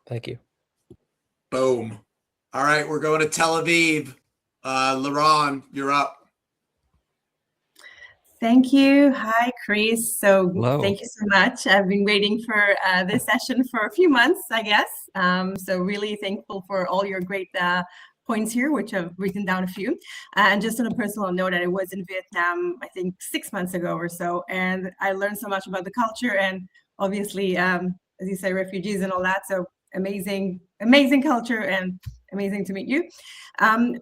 Thank you. Boom. All right, we're going to Tel Aviv. Lirone, you're up. Thank you. Hi, Chris. So Hello. Thank you so much. I've been waiting for this session for a few months, I guess. So really thankful for all your great points here, which I've written down a few. And just on a personal note, I was in Vietnam, I think 6 months ago or so, and I learned so much about the culture and obviously, as you say, refugees and all that. So amazing, amazing culture and amazing to meet you.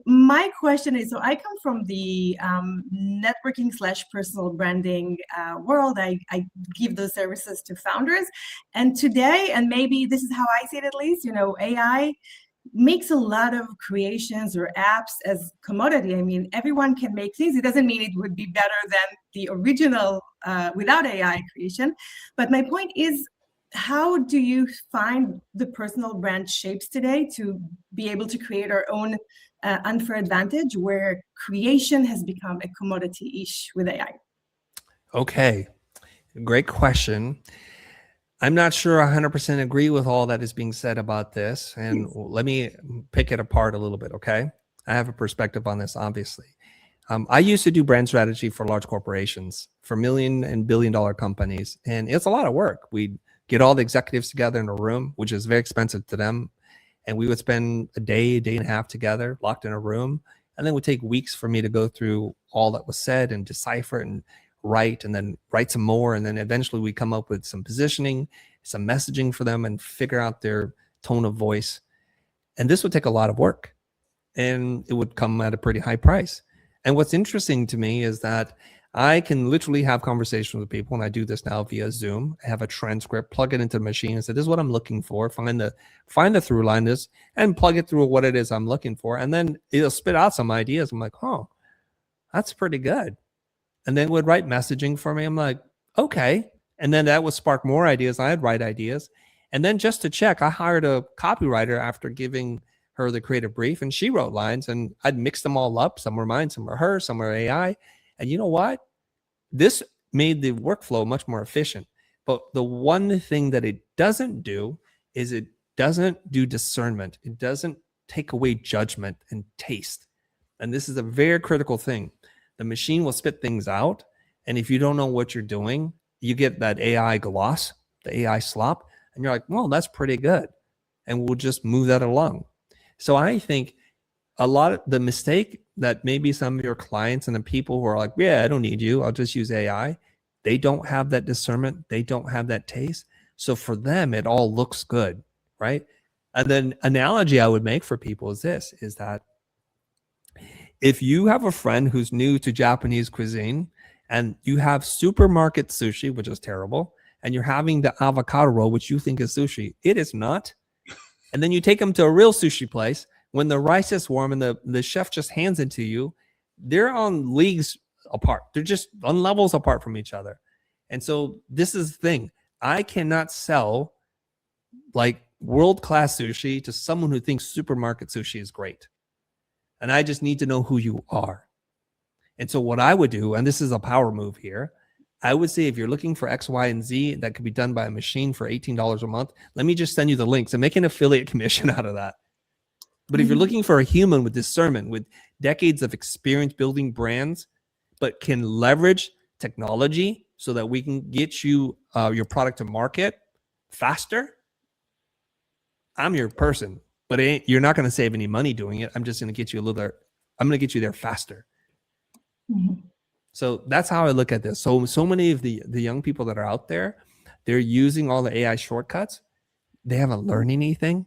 My question is, so I come from the networking / personal branding world. I give those services to founders. And today, and maybe this is how I see it at least, AI makes a lot of creations or apps as commodity. I mean, everyone can make things. It doesn't mean it would be better than the original without AI creation. But my point is, how do you find the personal brand shapes today to be able to create our own unfair advantage where creation has become a commodity-ish with AI? Okay, great question. I'm not sure 100% agree with all that is being said about this. And let me pick it apart a little bit, okay? I have a perspective on this, obviously. I used to do brand strategy for large corporations, for million and billion-dollar companies. And it's a lot of work. We'd get all the executives together in a room, which is very expensive to them. And we would spend a day and a half together, locked in a room. And then it would take weeks for me to go through all that was said and decipher and write, and then write some more. And then eventually we come up with some positioning, some messaging for them, and figure out their tone of voice. And this would take a lot of work, and it would come at a pretty high price. And what's interesting to me is that I can literally have conversations with people, and I do this now via Zoom. I have a transcript, plug it into the machine and say, this is what I'm looking for, find the through line this, and plug it through what it is I'm looking for. And then it'll spit out some ideas. I'm like, oh, that's pretty good. And then it would write messaging for me. I'm like, okay. And then that would spark more ideas. I'd write ideas. And then just to check, I hired a copywriter after giving her the creative brief, and she wrote lines, and I'd mix them all up. Some were mine, some were hers, some were AI. And you know what? This made the workflow much more efficient. But the one thing that it doesn't do is it doesn't do discernment. It doesn't take away judgment and taste. And this is a very critical thing. The machine will spit things out. And if you don't know what you're doing, you get that AI gloss, the AI slop, and you're like, well, that's pretty good. And we'll just move that along. So I think a lot of the mistake that maybe some of your clients and the people who are like, yeah, I don't need you, I'll just use AI. They don't have that discernment. They don't have that taste. So for them, it all looks good, right? And then analogy I would make for people is this, is that if you have a friend who's new to Japanese cuisine and you have supermarket sushi, which is terrible, and you're having the avocado roll, which you think is sushi, it is not. And then you take them to a real sushi place. When the rice is warm and the chef just hands it to you, they're on leagues apart. They're just on levels apart from each other. And so this is the thing. I cannot sell like world-class sushi to someone who thinks supermarket sushi is great. And I just need to know who you are. And so what I would do, and this is a power move here, I would say if you're looking for X, Y, and Z that could be done by a machine for $18 a month, let me just send you the links and make an affiliate commission out of that. But if you're looking for a human with discernment, with decades of experience building brands, but can leverage technology so that we can get you your product to market faster, I'm your person. But you're not going to save any money doing it. I'm just going to get you I'm going to get you there faster. Mm-hmm. So that's how I look at this. So many of the young people that are out there, they're using all the AI shortcuts. They haven't learned anything.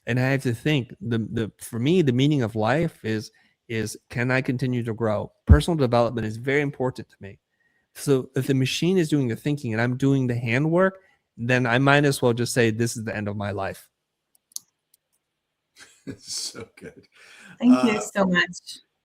And I have to think, for me, the meaning of life is can I continue to grow? Personal development is very important to me. So if the machine is doing the thinking and I'm doing the handwork, then I might as well just say this is the end of my life. So good. Thank you so much.